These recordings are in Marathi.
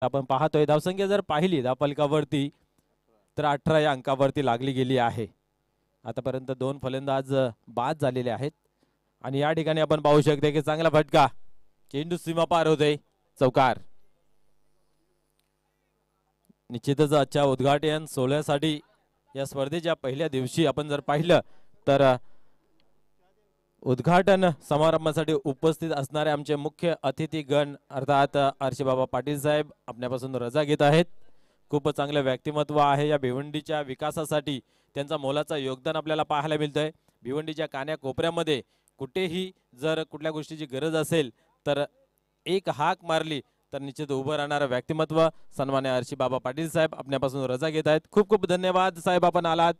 आपण पाहतोय धावसंख्या जर पाहिली धावफलकावरती तर 18 या अंकावरती लागली गेली आहे. आतापर्यंत 2 फलंदाज बाद झालेले आहेत आणि या ठिकाणी आपण पाहू शकतो की चांगला फटका, चेंडू सीमा पार होते, चौकार. निश्चितच आजच्या उद्घाटन सोहळ्यासाठी या स्पर्धेच्या पहिल्या दिवशी आपण जर पाहिलं तर उद्घाटन समारंभासाठी उपस्थित असणारे आमचे मुख्य अतिथीगण अर्थात आरशीबाबा पाटील साहेब आपल्यापासून रजा घेत आहेत. खूप चांगलं व्यक्तिमत्व आहे या भिवंडीच्या विकासासाठी, त्यांचा मोलाचा योगदान आपल्याला पाहायला मिळतंय. भिवंडीच्या कान्याकोपऱ्यामध्ये कुठेही जर कुठल्या गोष्टीची गरज असेल तर एक हाक मारली तर निश्चित उभं राहणारं व्यक्तिमत्व सन्मान्य आरशीबाबा पाटील साहेब आपल्यापासून रजा घेत आहेत. खूप खूप धन्यवाद साहेब, आपण आलात.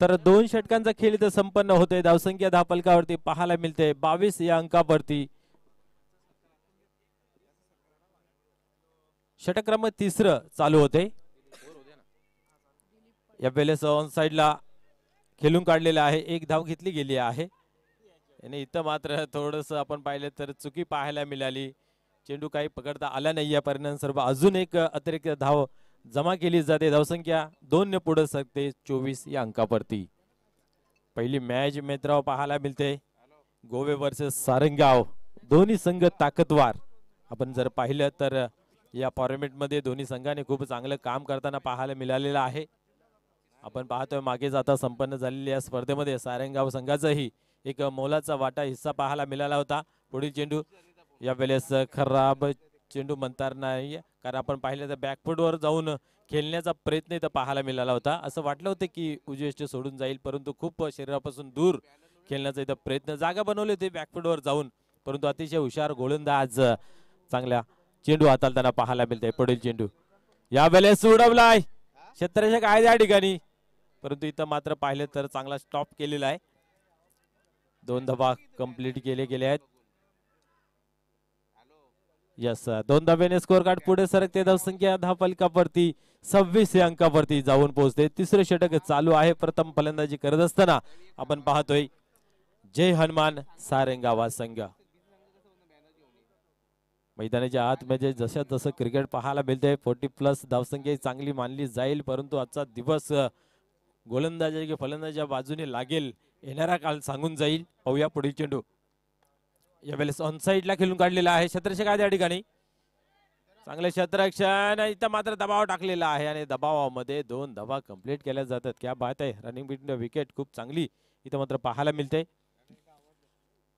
तर 2 षटकांचा खेळ इथं संपन्न होतोय. धावसंख्या धावफलकावरती पाहायला मिळते 22 या अंकावरती. षटक क्रमांक 3 चालू होते. या वेळेस ऑन साइडला खेळून काढलेला आहे, एक धाव घेतली गेली आहे आणि इथं मात्र थोडस आपण पाहिलं तर चुकी पाहायला मिळाली. चेंडू काही पकडता आला नाही या परिणाम सर्व अजून एक अतिरिक्त धाव जमा केली जाते. धावसंख्या 2 ने पुढे सरते 24 या अंकावरती. पहिली मॅच मित्रांनो पाहायला मिळते गोवे वर्सेस सारंगाव. दोन्ही संघ ताकदवार. आपण जर पाहिलं तर या फॉर्मॅट मध्ये दोन्ही संघाने खूप चांगलं काम करताना पाहायला मिळालेलं आहे. आपण पाहतोय मागे जाता संपन्न झालेल्या या स्पर्धेमध्ये सारंगाव संघाचाही एक मोलाचा वाटा हिस्सा पाहायला मिळाला होता. पुढील चेंडू या वेळेस खराब चेंडू म्हणता नाही, कारण आपण पाहिलं तर बॅकफुटवर जाऊन खेळण्याचा प्रयत्न इथं पाहायला मिळाला होता. असं वाटलं होतं की उजवेष्ट सोडून जाईल, परंतु खूप शरीरापासून दूर खेळण्याचा इथं प्रयत्न, जागा बनवली होती बॅकफुटवर जाऊन, परंतु अतिशय हुशार गोलंदाज चांगल्या चेंडू हाताळताना पाहायला मिळते. पुढील चेंडू या वेळेस उडवलाय क्षेत्ररक्षक आहे या ठिकाणी, परंतु इथं मात्र पाहिलं तर चांगला स्टॉप केलेला आहे. 2 धावा कंप्लीट केले गेले आहेत. यस, 2 धाब्याने स्कोर कार्ड पुढे सरकते. धावसंख्या धावफलकावरती 26 या अंकावरती जाऊन पोहोचते. तिसरे षटक चालू आहे. प्रथम फलंदाजी करत असताना आपण पाहतोय जय हनुमान सारंगावा संघ. मैदानाच्या आतमध्ये जसं तसं क्रिकेट पाहायला मिळते. 40+ धावसंख्या चांगली मानली जाईल, परंतु आजचा दिवस गोलंदाजी की फलंदाजीच्या बाजूने लागेल, येणारा काळ सांगून जाईल. पाहूया पुढील चेंडू यावेळेस ऑन साइडला खेळून काढलेला आहे. क्षेत्ररक्षक आहे या ठिकाणी, चांगले क्षेत्ररक्षण. इथं मात्र दबाव टाकलेला आहे आणि दबावामध्ये 2 धावा कंप्लीट केल्या जातात. क्या बात आहे, रनिंग बिटवीन विकेट खूप चांगली इथं मात्र पाहायला मिळते.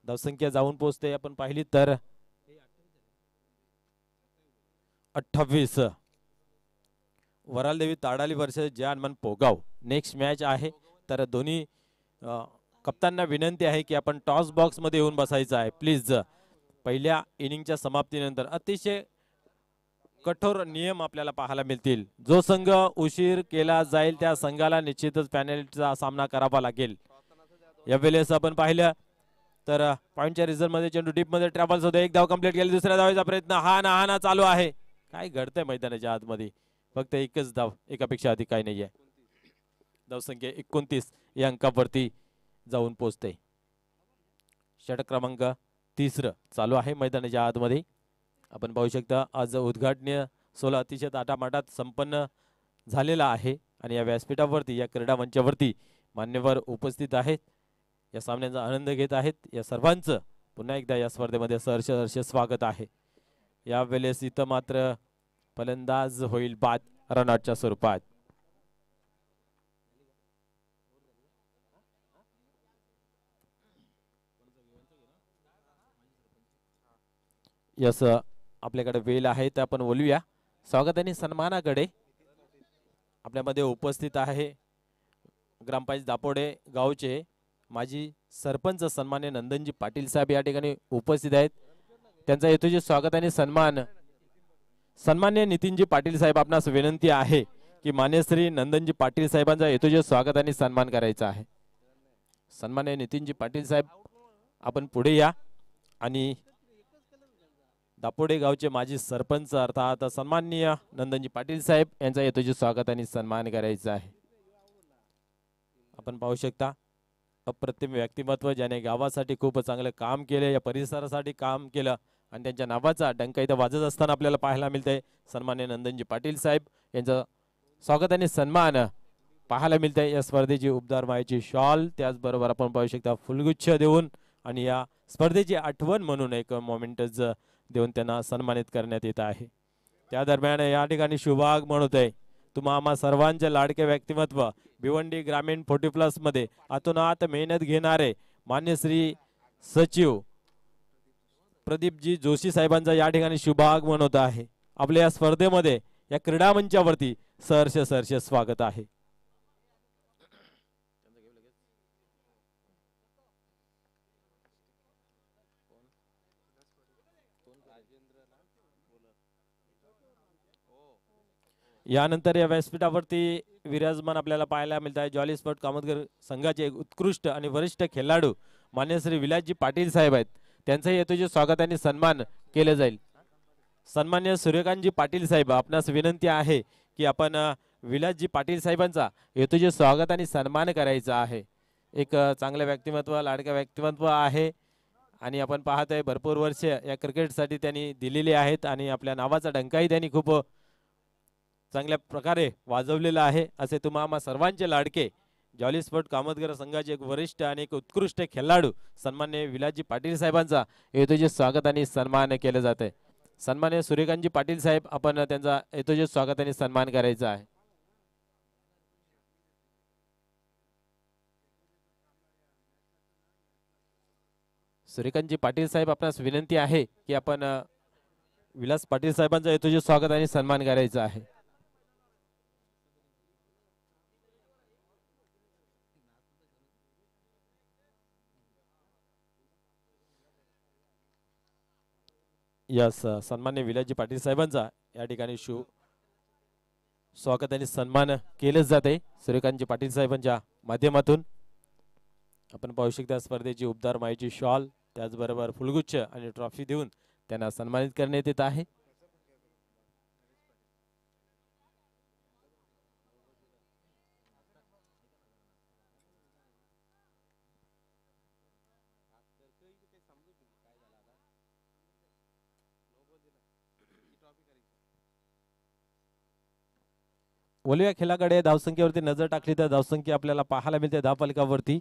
धावसंख्या जाऊन पोहोचते आपण पाहिली तर 28. वरालदेवी ताडाली वर्सेस जय हनुमान पोगाव नेक्स्ट मॅच आहे. तर दोन्ही कप्तांना विनंती आहे की आपण टॉस बॉक्स मध्ये येऊन बसायचं आहे प्लीज. पहिल्या इनिंगच्या समाप्तीनंतर अतिशय कठोर नियम आपल्याला पाहायला मिळतील. जो संघ उशीर केला जाईल त्या संघाला निश्चितच पॅनल्टीचा सामना करावा लागेल. या वेळेस आपण पाहिलं तर पॉइंटच्या रिझल्ट मध्ये चेंडू डीप मध्ये ट्रॅव्हल्स होते. एक धाव कंप्लीट केली. दुसऱ्या धावेचा प्रयत्न हा चालू आहे. काय घडतंय मैदानाच्या आतमध्ये, फक्त एकच धाव, एकापेक्षा अधिक काही नाहीये. धावसंख्या 29 या अंकावरती जाऊन पोहोचते. षटक क्रमांक 3 चालू आहे मैदानाच्या आतमध्ये. आपण पाहू शकता आज उद्घाटनीय सोहळा अतिशय ताटामाटात संपन्न झालेला आहे आणि या व्यासपीठावरती या क्रीडा मंचावरती मान्यवर उपस्थित आहेत, या सामन्याचा आनंद घेत आहेत. या सर्वांचं पुन्हा एकदा या स्पर्धेमध्ये सहर्ष स्वागत आहे. या वेळेस इथं मात्र फलंदाज होईल बाद रनआउटच्या स्वरूपात. यस, आपल्याकडे वेळ आहे तर आपण बोलूया स्वागत आणि सन्मानाकडे. आपल्यामध्ये उपस्थित आहे ग्रामपंचायत दापोडे गावचे माजी सरपंच सन्मान्य नंदनजी पाटील साहेब या ठिकाणी उपस्थित आहेत. त्यांचा हेतूचे स्वागत आणि सन्मान. सन्मान्य नितीनजी पाटील साहेब, आपणास विनंती आहे की मान्यश्री नंदनजी पाटील साहेबांचा हेतूचे स्वागत आणि सन्मान करायचा आहे. सन्मान्य नितीनजी पाटील साहेब आपण पुढे या आणि दापोडे गावचे माजी सरपंच अर्थात सन्माननीय नंदनजी पाटील साहेब यांचा हेतूचे स्वागत आणि सन्मान करायचा आहे. आपण पाहू शकता अप्रतिम व्यक्तिमत्व ज्याने गावासाठी खूप चांगलं काम केले, या परिसरासाठी काम केलं आणि त्यांच्या नावाचा डंका इथं वाजत असताना आपल्याला पाहायला मिळतंय. सन्मान्य नंदनजी पाटील साहेब यांचं स्वागत आणि सन्मान पाहायला मिळतंय. या स्पर्धेची उबदार मायेची शॉल, त्याचबरोबर आपण पाहू शकता फुलगुच्छ देऊन आणि या स्पर्धेची आठवण म्हणून एक मोमेंटच देऊन त्यांना सन्मानित करण्यात येत आहे. त्या दरम्यान या ठिकाणी शुभाग म्हणत आहे तुम्हा आम्हा सर्वांचे लाडके व्यक्तिमत्व भिवंडी ग्रामीण 40+ मध्ये आतोनात मेहनत घेणारे मान्य श्री सचिव प्रदीपजी जोशी साहेबांचा या ठिकाणी शुभाग म्हणत आहे. आपल्या या स्पर्धेमध्ये या क्रीडा मंचावरती सहर्ष स्वागत आहे. यानंतर या व्यासपीठावरती विराजमान आपल्याला पाहायला मिळत आहे जॉली स्पोर्ट कामतगर संघाचे उत्कृष्ट आणि वरिष्ठ खेळाडू मान्य श्री विलासजी पाटील साहेब आहेत. त्यांचाही हेतूचे स्वागत आणि सन्मान केले जाईल. सन्मान्य सूर्यकांतजी पाटील साहेब, आपणास विनंती आहे की आपण विलासजी पाटील साहेबांचा हेतूचे स्वागत आणि सन्मान करायचा आहे. एक चांगलं व्यक्तिमत्व, लाडकं व्यक्तिमत्व आहे आणि आपण पाहतोय भरपूर वर्ष या क्रिकेटसाठी त्यांनी दिलेली आहेत आणि आपल्या नावाचा डंकाही त्यांनी खूप चांगल्या प्रकारे वाजवलेला आहे. असे तुम्हा आम्हा सर्वांचे लाडके जॉली स्पोर्ट कामतगर संघाचे एक वरिष्ठ आणि एक उत्कृष्ट खेळाडू सन्मान्य विलासजी पाटील साहेबांचा हेतूचे स्वागत आणि सन्मान केले जाते. सन्मान्य सूर्यकांतजी पाटील साहेब, आपण त्यांचा हेतूचे स्वागत आणि सन्मान करायचा आहे. सूर्यकांतजी पाटील साहेब, आपणास विनंती आहे की आपण विलास पाटील साहेबांचा हेतूचे स्वागत आणि सन्मान करायचा आहे. यस, सन्मान्य विलासजी पाटील साहेबांचा या ठिकाणी स्वागत आणि सन्मान केले जाते सूर्यकांतजी पाटील साहेबांच्या माध्यमातून. आपण पाहू शकता स्पर्धेची उबदार मायेची शॉल, त्याचबरोबर फुलगुच्छ आणि ट्रॉफी देऊन त्यांना सन्मानित करण्यात येत आहे. वलिया खेळाकडे धावसंख्येवरती नजर टाकली तर धावसंख्या आपल्याला पाहायला मिळते धावफलकावरती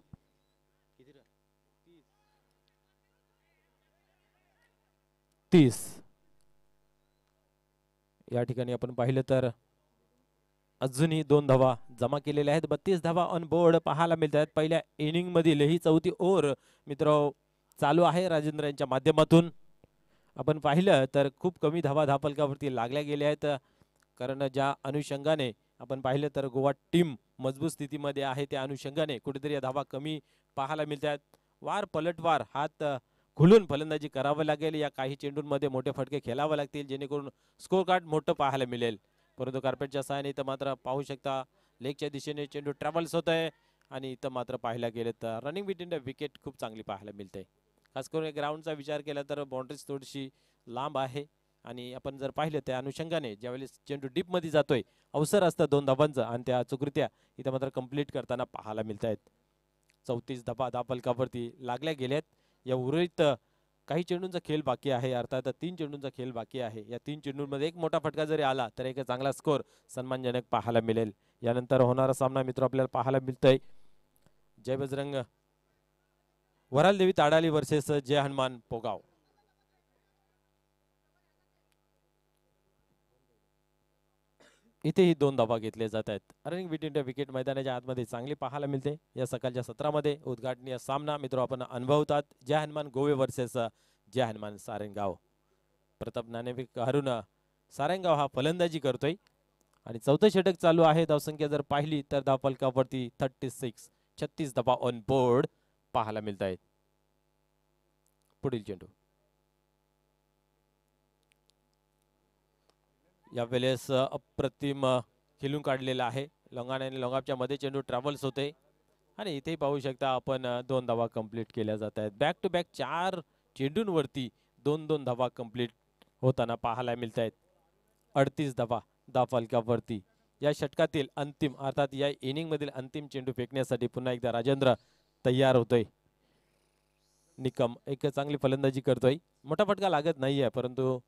30. या ठिकाणी आपण पाहिलं तर अजूनही 2 धावा जमा केलेल्या आहेत. 32 धावा ऑन बोर्ड पाहायला मिळत आहेत. पहिल्या इनिंग मधील ही 4थी ओव्हर मित्र चालू आहे राजेंद्र यांच्या माध्यमातून. आपण पाहिलं तर खूप कमी धावा धावफलकावरती लागल्या गेल्या आहेत, कारण ज्या अनुषंगाने आपण पाहिलं तर गोवा टीम मजबूत स्थितीमध्ये आहे त्या अनुषंगाने कुठेतरी या धावा कमी पाहायला मिळतात. वार पलटवार हात खुलून फलंदाजी करावं लागेल. या काही चेंडूंमध्ये मोठे फटके खेळावे लागतील जेणेकरून स्कोर कार्ड मोठं पाहायला मिळेल. परंतु कार्पेटच्या सहाय्याने इथं मात्र पाहू शकता लेगच्या दिशेने चेंडू ट्रॅव्हल्स होत आहे आणि इथं मात्र पाहायला गेलं तर रनिंग बिटवीन द विकेट खूप चांगली पाहायला मिळते. खास करून ग्राउंडचा विचार केला तर बाउंड्रीज थोडीशी लांब आहे आणि आपण जर पाहिलं त्या अनुषंगाने ज्यावेळेस चेंडू डीप मध्ये जातोय अवसर असतं 2 धावांचं आणि त्या चुकृत्या इथं मात्र कंप्लीट करताना पाहायला मिळत आहेत. 34 धावा धावफलकावरती लागल्या गेल्यात. या उर्वरित काही चेंडूंचा खेळ बाकी आहे, अर्थात 3 चेंडूंचा खेळ बाकी आहे. या 3 चेंडूंमध्ये एक मोठा फटका जरी आला तर एक चांगला स्कोर सन्मानजनक पाहायला मिळेल. यानंतर होणारा सामना मित्र आपल्याला पाहायला मिळतोय जय बजरंग वराल देवी ताडाली वर्सेस जय हनुमान पोगाव. इथेही 2 धावा घेतले जात आहेत. रनिंग बिटवीन द विकेट मैदानाच्या आतमध्ये चांगली पाहायला मिळते. या सकाळच्या सत्रामध्ये उद्घाटनीय सामना मित्र आपण अनुभवतात जय हनुमान गोवे वर्सेस जय हनुमान सारंगाव. प्रताप नाणेफेक हारून सारंगाव हा फलंदाजी करतोय आणि चौथं षटक चालू आहे. धावसंख्या जर पाहिली तर धावफलकावरती 36 36 धावा ऑन बोर्ड पाहायला मिळत आहेत. पुढील चेंडू यावेळेस अप्रतिम खेळून काढलेला आहे. लॉंगान आणि लॉंगापच्या मध्ये चेंडू ट्रॅव्हल्स होते आणि इथे पाहू शकता आपण 2 धावा कंप्लीट केल्या जात आहेत. बॅक टू बॅक 4 चेंडूंवरती 2-2 धावा कंप्लीट होताना पाहायला मिळत आहेत. 38 धावा धावफलकावरती. या षटकातील अंतिम अर्थात या इनिंग मधील अंतिम चेंडू फेकण्यासाठी पुन्हा एकदा राजेंद्र तयार होतोय. निकम एक चांगली फलंदाजी करतोय. मोठा फटका लागत नाहीये परंतु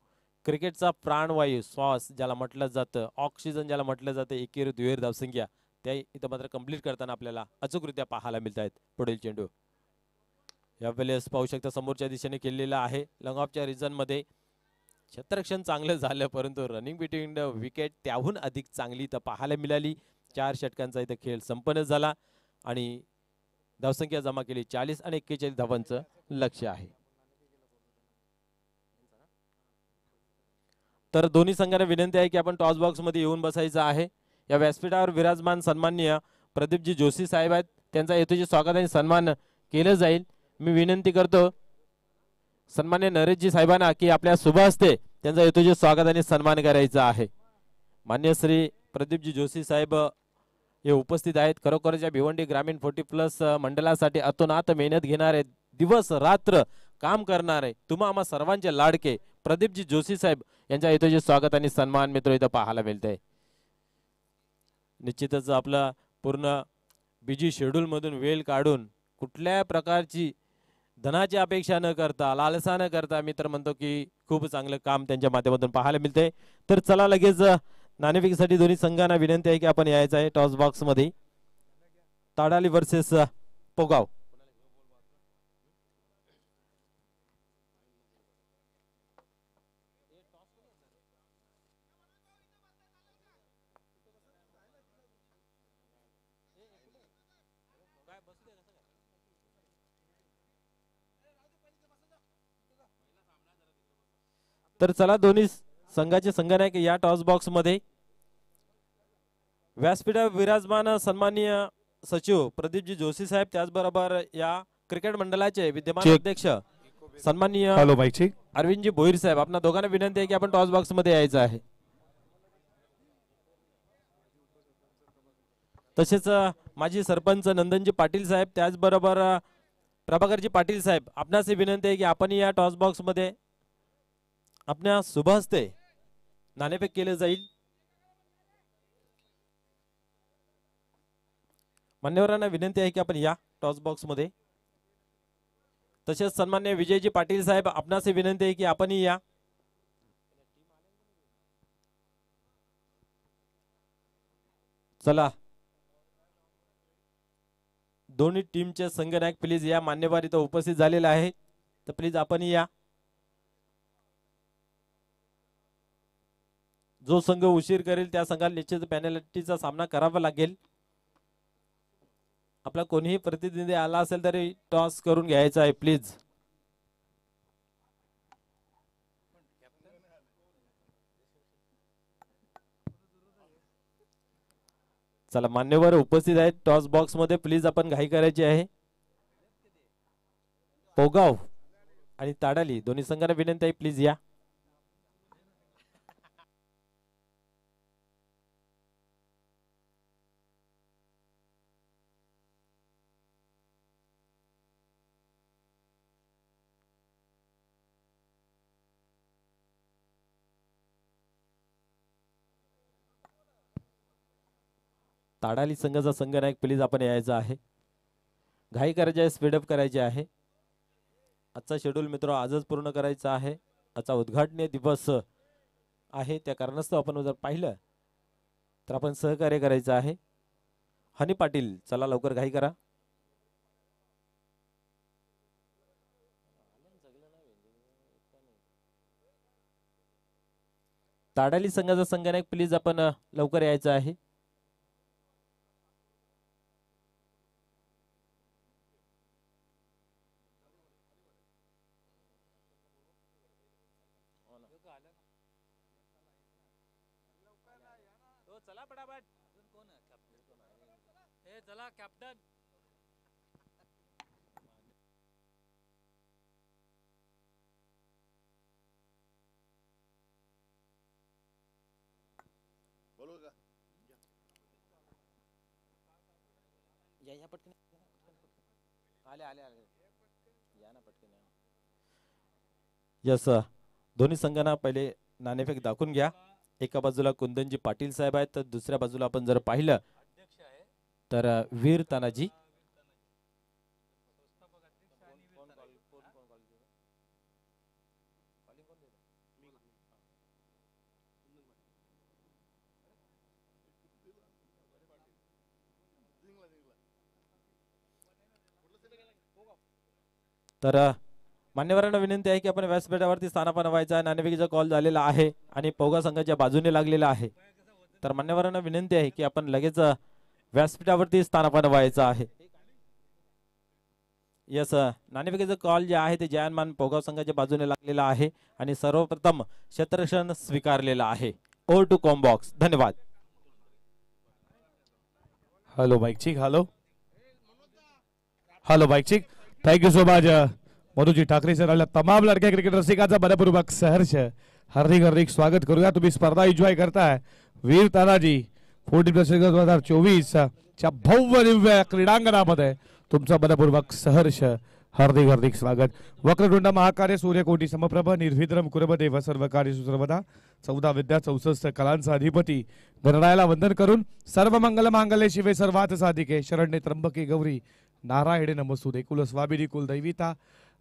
क्रिकेटचा प्राणवायू श्वास ज्याला म्हटलं जातं, ऑक्सिजन ज्याला म्हटलं जातं, एकेरी दुहेरी धावसंख्या त्या इथं मात्र कंप्लीट करताना आपल्याला अचूकरित्या पाहायला मिळत आहेत. पुढील चेंडू यावेळेस पाहू शकता समोरच्या दिशेने केलेला आहे. लॉंगऑफच्या रिजन मध्ये क्षेत्ररक्षण चांगलं झालं परंतु रनिंग बिटवीन द विकेट त्याहून अधिक चांगली इथं पाहायला मिळाली. 4 षटकांचा इथं खेळ संपन्न झाला आणि धावसंख्या जमा केली 40 आणि 41 धावांचं लक्ष्य आहे. तर दोन्ही संघांना विनंती आहे की आपण टॉस बॉक्स मध्ये येऊन बसायचं आहे. या व्यासपीठावर विराजमान सन्माननीय प्रदीपजी जोशी साहेब आहेत. त्यांचा यथोचित स्वागत आणि सन्मान केलं जाईल. मी विनंती करतो सन्मान्य नरेशजी साहेबांना की आपल्या शुभ हस्ते त्यांचा यथोचित स्वागत आणि सन्मान करायचा आहे. मान्य श्री प्रदीपजी जोशी साहेब हे उपस्थित आहेत. खरोखरच्या भिवंडी ग्रामीण 40+ मंडळासाठी अतोनात मेहनत घेणारे, दिवस रात्र काम करणारे, तुम्हा आम्हा सर्वांचे लाडके प्रदीपजी जोशी साहेब यांच्या यथोचित स्वागत आणि सन्मान मित्र इथं पाहायला मिळतंय. निश्चितच आपला पूर्ण बिजी शेड्यूल मधून वेळ काढून कुठल्या प्रकारची धनाची अपेक्षा न करता, लालसा न करता मी तर म्हणतो की खूप चांगलं काम त्यांच्या माध्यमातून पाहायला मिळतंय. तर चला लगेच नाणेफेकीसाठी दोन्ही संघांना विनंती आहे की आपण यायचं आहे टॉस बॉक्स मध्ये. ताडाली वर्सेस पोगाव. तर चला दोन्ही संघाचे संघनायक या टॉस बॉक्स मध्ये. व्यासपीठावर विराजमान सन्माननीय सचिव प्रदीपजी जोशी साहेब, त्याचबरोबर या क्रिकेट मंडळाचे विद्यमान अध्यक्ष सन्माननीय अरविंदजी भोईर साहेब, आपल्या दोघांना विनंती आहे की आपण टॉस बॉक्स मध्ये यायचं आहे. तसेच माजी सरपंच नंदनजी पाटील साहेब, त्याचबरोबर प्रभाकरजी पाटील साहेब, आपणास विनंती आहे की आपण या टॉस बॉक्स मध्ये आपल्या शुभ हस्ते नाणेफेक केले जाईल. मान्यवरांना विनंती आहे की आपण या टॉस बॉक्स मध्ये. तसेच सन्मान्य विजयजी पाटील साहेब, आपणास विनंती आहे की आपण या. चला दोन्ही टीमचे संघनायक प्लीज या. मान्यवर इथं उपस्थित झालेले आहे तर प्लीज आपण या. जो संघ उशीर करेल त्या संघाला निश्चित पेनल्टीचा सामना करावा लागेल. आपला कोणीही प्रतिनिधी आला असेल तरी टॉस करून घ्यायचा आहे प्लीज. चला मान्यवर उपस्थित आहेत टॉस बॉक्स मध्ये, प्लीज आपण घाई करायची आहे. पोगाव आणि ताडाली दोन्ही संघांना विनंती आहे प्लीज या. ताडाली संघाचा संघनायक प्लीज आपण यायचं आहे. घाई करायची आहे, स्पीडअप करायचे आहे. आजचा शेड्यूल मित्र आजच पूर्ण करायचा आहे. आजचा उद्घाटनीय दिवस आहे, त्या कारणास्तव आपण जर पाहिलं तर आपण सहकार्य करायचं आहे. हनी पाटील, चला लवकर घाई करा. ताडाली संघाचा संघनायक प्लीज आपण लवकर यायचं आहे. चला पटापट. हे चला कॅप्टन. बोलू का? या पटकन. आले आले आले या ना पटकन. यस, दोन्ही संघांना पहिले नाणेफेक दाखवून घ्या. एका बाजूला कुंदनजी पाटील साहेब आहेत तर दुसऱ्या बाजूला आपण जर पाहिलं तर वीर तानाजी. तर मान्यवरांना विनंती आहे की आपण व्यासपीठावरती स्थानापन्न व्हायचा आहे. नाणेफेकीचा कॉल झालेला आहे आणि पोगा संघाच्या बाजूने लागलेला आहे. तर मान्यवरांना विनंती आहे की आपण लगेच व्यासपीठावरती स्थानापन्न व्हायचं आहे. यस, नाणेफेकीचा कॉल जे आहे ते जयानमान पोगाव संघाच्या बाजूने लागलेला आहे आणि सर्वप्रथम क्षेत्ररक्षण स्वीकारलेला आहे. ओव्हर टू कॉम्बॉक्स. धन्यवाद. Hello mic check. Hello hello mic check. Thank you so much Madhuji Thackeray sir आणि तमाम लड़के क्रिकेट रसिकांचा मनपूर्वक सहर्ष हार्दिक हार्दिक स्वागत करूया. तुम्ही स्पर्धा एन्जॉय करताय वीर तानाजी 2024 च्या भव्य दिव्य क्रीडांगणामध्ये तुमचं मनपूर्वक सहर्ष हार्दिक हार्दिक स्वागत. वक्रतुंड महाकार्य सूर्यकोटी समप्रभ निर्विद्रम कुर्मदेव सर्व कार्य सुसर्वदा 14 विद्या 64 कलांचा अधिपती गणरायाला वंदन करून सर्व मंगल मांगल्ये शिवे सर्वात साधिके शरण्ये त्र्यंबके गौरी नारायणे नमस्तुते. कुल स्वामिनी कुल दैविता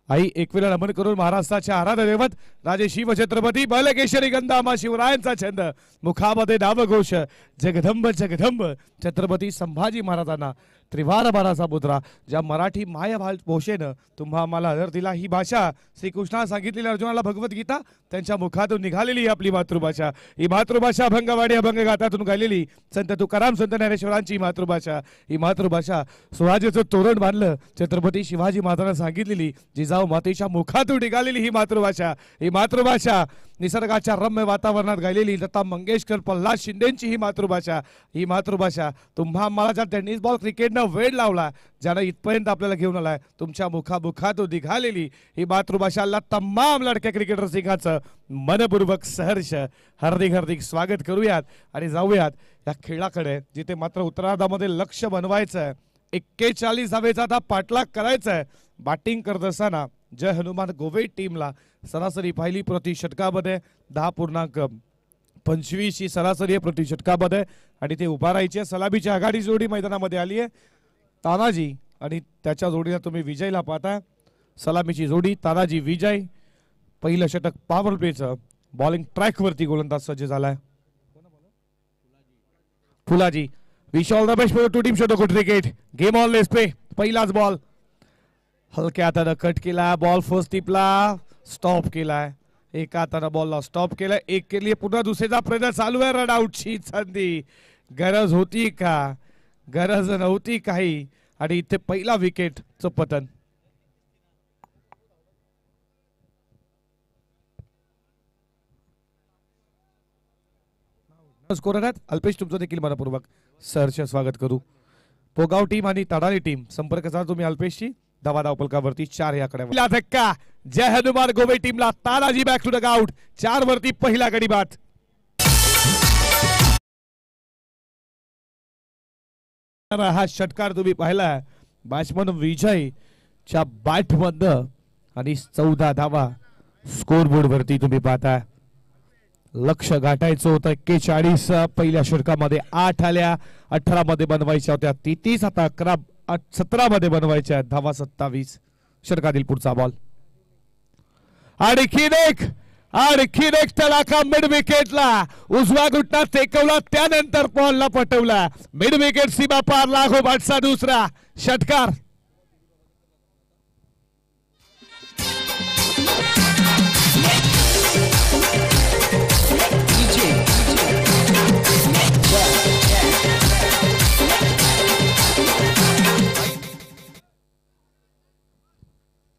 आई एकवेळा नमन करून महाराष्ट्राच्या आराध्य दैवत राजे शिव छत्रपती बलकेशरी गंधामा शिवरायांचा छंद मुखामध्ये नावघोष जगदंब जगदंब छत्रपती संभाजी महाराजांना त्रिवार बाराचा मुद्रा. ज्या मराठी माय भाषेनं तुम्हा आम्हाला आदर दिला ही भाषा श्रीकृष्णा सांगितलेली अर्जुनाला भगवद्गीता त्यांच्या मुखातून निघालेली आपली मातृभाषा. ही मातृभाषा अभंगवाडी अभंग गाथातून गायलेली संत तुकाराम संत ज्ञानेश्वरांची मातृभाषा. ही मातृभाषा स्वराज्याचं तोरण बांधलं छत्रपती शिवाजी महाराजांना सांगितलेली जिजाऊ मातेच्या मुखातून निघालेली ही मातृभाषा. ही मातृभाषा निसर्गाच्या रम्य वातावरणात गायलेली लता मंगेशकर प्रल्हाद शिंदेची ही मातृभाषा. ही मातृभाषा तुम्हा आम्हाला ज्या टेनिस बॉल क्रिकेटनं वेळ लावला ज्यानं इथपर्यंत आपल्याला घेऊन आलाय तुमच्या मुखामुखातून निघालेली ही मातृभाषाला तमाम लडक्या क्रिकेट रसिकांचं मनपूर्वक सहर्ष हार्दिक हार्दिक स्वागत करूयात आणि जाऊयात या खेळाकडे जिथे मात्र उत्तरार्धामध्ये लक्ष बनवायचं आहे. 41 धावेचा आता पाठलाग करायचा आहे. बॅटिंग करत असताना जय हनुमान गोवे टीमला सरासरी पाहिली प्रति षटकामध्ये 10.25 ही सरासरी आहे प्रति षटकामध्ये आणि ते उभा राहायची. सलामीची आघाडी जोडी मैदानामध्ये आली आहे. तानाजी आणि त्याच्या जोडीला तुम्ही विजयला पाहताय. सलामीची जोडी तानाजी विजय. पहिलं षटक पॉवर प्लेचं बॉलिंग ट्रॅक वरती गोलंदाज सज्ज झालाय फुलाजी. Wish all the best for two team षटक क्रिकेट गेम ऑन लेस पे. पहिलाच बॉल हलक्या हातानं कट केला. बॉल फर्स्ट टिपला स्टॉप केलाय. एका हातानं बॉलला स्टॉप केलाय. एक केली पुन्हा दुसऱ्याचा प्रयत्न चालू आहे. रन आउटची संधी गरज होती का? गरज नव्हती काही आणि इथे पहिला विकेटचं पतन. स्कोरर आहेत अल्पेश तुमचं देखील मनपूर्वक सहर्ष स्वागत करू. पोगाव टीम आणि तडाली टीम संपर्क साधा तुम्ही अल्पेशची. धाव फलकावरती 4 या कडे धक्का. जय हनुमान गोवे टीमला Tanaji back to the out. 4 वरती पहिला गडी बाद. हा षटकार तुम्ही पाहिला बॅट्समन विजय च्या बॅट मधनं आणि 14 धावा स्कोरबोर्ड वरती तुम्ही पाहताय. लक्ष गाठायचं होतं 41 पहिल्या षटकामध्ये 8 आल्या. 18 मध्ये बनवायच्या होत्या 33. आता 17 मध्ये बनवायच्या धावा 27. षटकातील पुढचा बॉल आणखीन एक तडाखा मिड विकेटला. उजवा गुट्टा टेकवला त्यानंतर बॉलला पटवला. मिड विकेट सीमा पार लागोपाठचा दुसरा षटकार.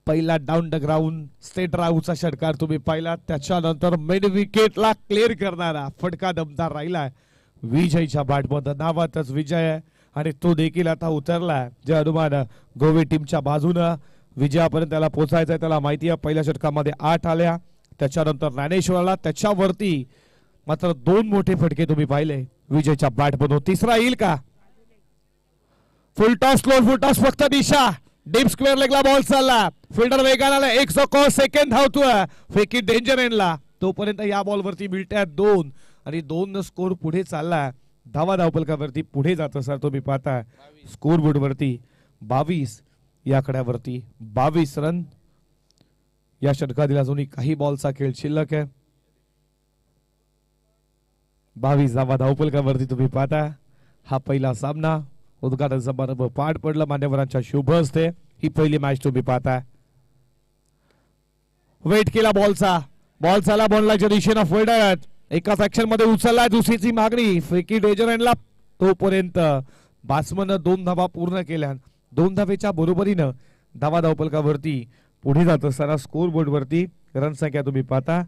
पहिला डाऊन द ग्राउंड स्टेट राऊचा षटकार तुम्ही पाहिला. त्याच्यानंतर मिड विकेटला क्लिअर करणारा फटका दमदार राहिला. विजयच्या बॅटमध्ये नावातच विजय आहे आणि तो देखील आता उतरलाय. जे अनुमान गोवे टीमच्या बाजूनं विजयापर्यंत त्याला पोहोचायचंय. त्याला माहिती आहे पहिल्या षटकामध्ये 8 आल्या, त्याच्यानंतर ज्ञानेश्वरला, त्याच्यावरती मात्र 2 मोठे फटके तुम्ही पाहिले विजयच्या बॅटमधून. तिसरा येईल का? फुलटॉस स्लो फुलटॉस फक्त दिशा डीप स्क्वेअर लेगला बॉल चालला. फिल्डर वेगाने 100 सेकंड धावतोय फेकी डेंजर एंडला. तोपर्यंत या बॉल वरती मिळतात 2 आणि 2 स्कोर पुढे चाललाय. धावा धावपलकावरती पुढे जात सर तुम्ही पाहताय स्कोर बोर्ड वरती 22 या आकड्यावरती 22 रन. या षटकातील अजूनही काही बॉलचा खेळ शिल्लक आहे. 22 धावा धावपलकावरती तुम्ही पाहताय. हा पहिला सामना उद्घाटन समारंभ पार पडला मान्यवरांच्या शुभ हस्ते. ही पहिली मॅच तुम्ही पाहताय. वेट केला बॉलचा, बॉल चाला बॉलच्या दिशेनं फिल्डर एका सेक्शन मध्ये उचलला. दुसरीची मागणी फेकी डेंजर एंडला. तोपर्यंत बॅट्समन 2 धावा पूर्ण केल्या. 2 धावेच्या बरोबरीनं धावा धावपलकावरती पुढे जात असताना स्कोर बोर्ड वरती रन संख्या तुम्ही पाहता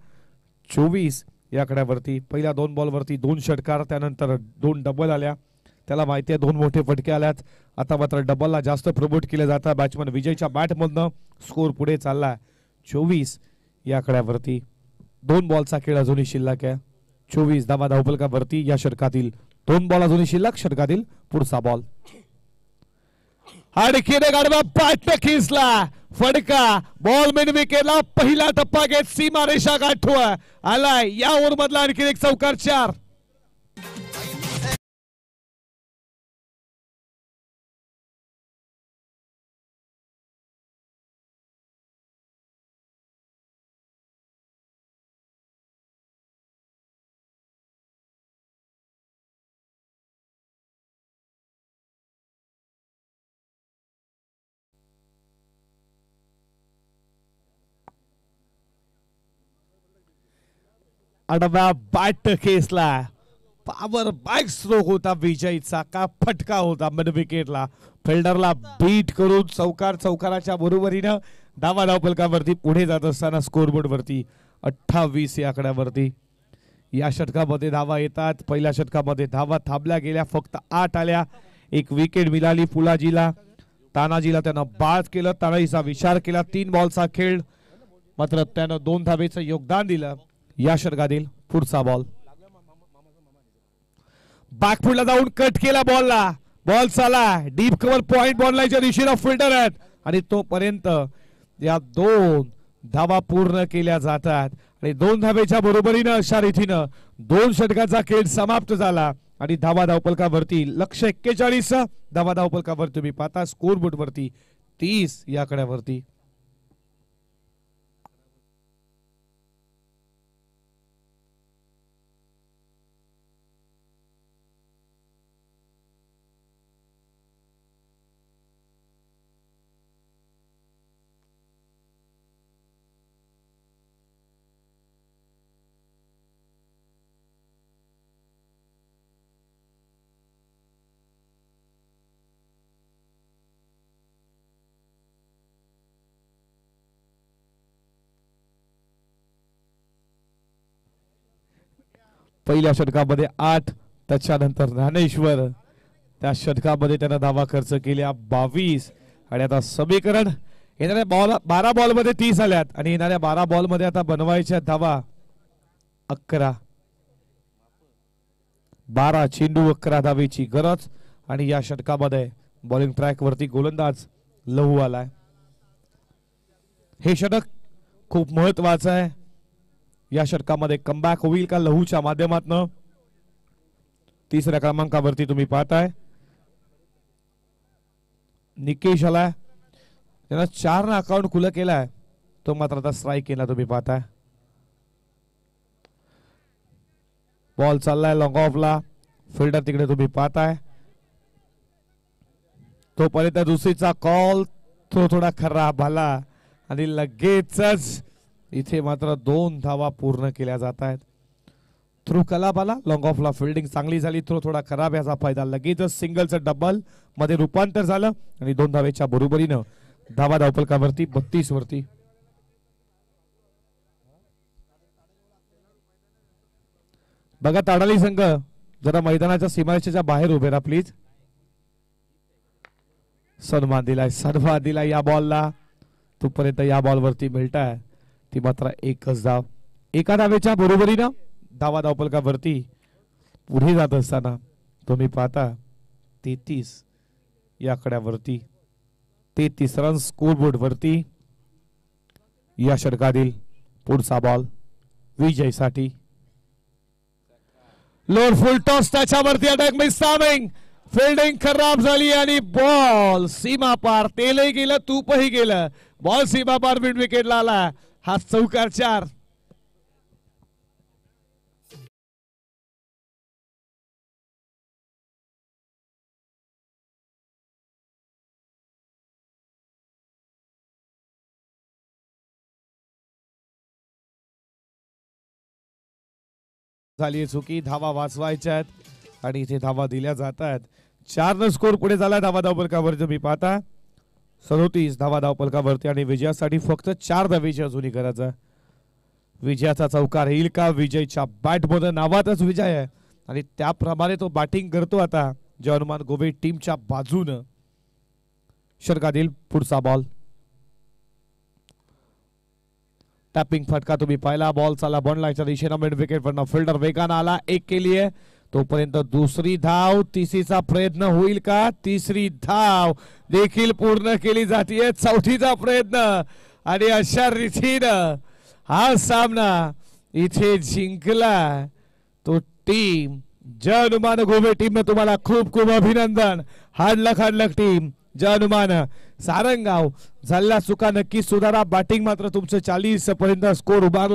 24 या आकड्यावरती. पहिल्या 2 बॉल वरती 2 षटकार, त्यानंतर 2 डबल आल्या. त्याला माहिती आहे 2 मोठे फटके आल्यात. आता मात्र डबलला जास्त प्रमोट केलं जातं. बॅट्समन विजयच्या बॅटमधनं स्कोर पुढे चाललाय 24 या आकड्यावरती. 2 बॉलचा खेळ अजूनही शिल्लक आहे. 24 धावा धावपलकावरती या षटकातील 2 बॉल अजूनही शिल्लक. षटकातील पुढचा बॉल हाडकीने गाडवा बॅट खिसला फडका बॉल मेन विकेटला. पहिला टप्पा घेत सीमा रेषा गाठवा आलाय. या ओव्हर मधला आणखी एक चौकार 4. आडव्या बॅट खेचला. पॉवर बॅक स्ट्रोक होता विजयचा का फटका होता मिड विकेटला. फिल्डरला बीट करून चौकाराच्या बरोबरीनं धावा धावपलकावरती पुढे जात असताना स्कोरबोर्ड वरती 28 या आकड्यावरती. या षटकामध्ये धावा येतात. पहिल्या षटकामध्ये धावा थांबल्या गेल्या, फक्त 8 आल्या. एक विकेट मिळाली फुलाजीला. तानाजीला त्यानं बाद केलं. तानाजीचा विचार केला. 3 बॉलचा खेळ, मात्र त्यानं 2 धावेचं योगदान दिलं. या षटकातील पुढचा बॉल बॅकफुटला जाऊन कट केला बॉलला. बॉल चाला डीप कव्हर पॉइंट बॉल लाईनच्या दिशेला फिल्डर आहेत आणि तोपर्यंत या 2 धावा पूर्ण केल्या जातात आणि 2 धावेच्या बरोबरीनं अशा रीतीनं 2 षटकाचा खेळ समाप्त झाला आणि धावा धावपलकावरती लक्ष 41 धावा धावपलकावर तुम्ही पाहता स्कोर बोर्ड वरती 30 या आकड्यावरती. पहिल्या षटकामध्ये 8, त्याच्यानंतर ज्ञानेश्वर त्या षटकामध्ये त्यानं धावा खर्च केल्या 22 आणि आता समीकरण येणाऱ्या 12 बॉल मध्ये 30 आल्यात आणि येणाऱ्या 12 बॉल मध्ये आता बनवायच्या धावा 11. 12 चेंडू 11 धावेची गरज आणि या षटकामध्ये बॉलिंग ट्रॅक वरती गोलंदाज लहू आलाय. हे षटक खूप महत्वाचं आहे. या षटकामध्ये कमबॅक होईल का लहूच्या माध्यमातून. 3ऱ्या क्रमांकावरती तुम्ही पाहताय निकेश आलाय. त्यानं 4 ना अकाउंट खुलं केलाय. तो मात्र आता स्ट्राईक केला तुम्ही पाहताय. बॉल चाललाय लॉंग ऑफला. फिल्डर तिकडे तुम्ही पाहताय. तोपर्यंत दुसरीचा कॉल तो थोडा खराब आला आणि लगेचच इथे मात्र 2 धावा पूर्ण केल्या जात आहेत. थ्रू कलाब आला. लॉंग ऑफला फिल्डिंग चांगली झाली. थ्रो थोडा खराब, याचा फायदा. लगेचच सिंगलचं डबल मध्ये रूपांतर झालं आणि 2 धावेच्या बरोबरीनं धावा धावपलकावरती 32 वरती. बघा ताडाली संघ जरा मैदानाच्या सीमारेषेच्या बाहेर उभे राहा प्लीज. सन्मान दिलाय या बॉलला. तोपर्यंत या बॉलवरती मिळताय ती मात्र एकच धाव. एका धावेच्या बरोबरीनं धावा धावफलकावरती पुढे जात असताना तुम्ही पाहता 33 या आकड्यावरती 33 रन स्कोरबोर्ड वरती. या षटकातील पुढचा बॉल विजयसाठी. लोअर फुल टॉस त्याच्यावरती अटॅक मिस टायमिंग. फिल्डिंग खराब झाली आणि बॉल सीमा पार. तेलही गेलं तूपही गेलं. बॉल सीमा पार मिड विकेटला आला. हा चौकार 4. झाली चुकी. धावा वाचवायच्या आणि इथे धावा दिल्या जातात. 4 न स्कोर पुढे झाला धावा धावफलकावर. तुम्ही पाहता 37 धावा धावफलकावरती आणि विजयासाठी फक्त 4 धावेची अजूनही गरज आहे. विजयाचा चौकार येईल का? विजयच्या बॅटमध्ये नावातच विजय आहे आणि त्याप्रमाणे तो बॅटिंग करतो आता जयनुमान गोवे टीमच्या बाजूनं. षटकातील पुढचा बॉल. टॅपिंग फटका तुम्ही पाहिला. बॉल चाला बॉन्ड लाईनच्या दिशेनं मिड विकेट वरनं फिल्डर वेगानं आला. 1 केली आहे. तोपर्यंत दुसरी धाव. तिसरीचा प्रयत्न होईल का? तिसरी धाव देखील पूर्ण केली जाते. चौथीचा प्रयत्न आणि अशा रीतीनं हा सामना इथे जिंकला तो टीम जयनुमान गोवे टीमनं. तुम्हाला खूप खूप अभिनंदन. हाडलक टीम जयनुमान सारंगाव. झालेल्या चुका नक्की सुधारा. बॅटिंग मात्र तुमचं 40 पर्यंत स्कोर उभारला.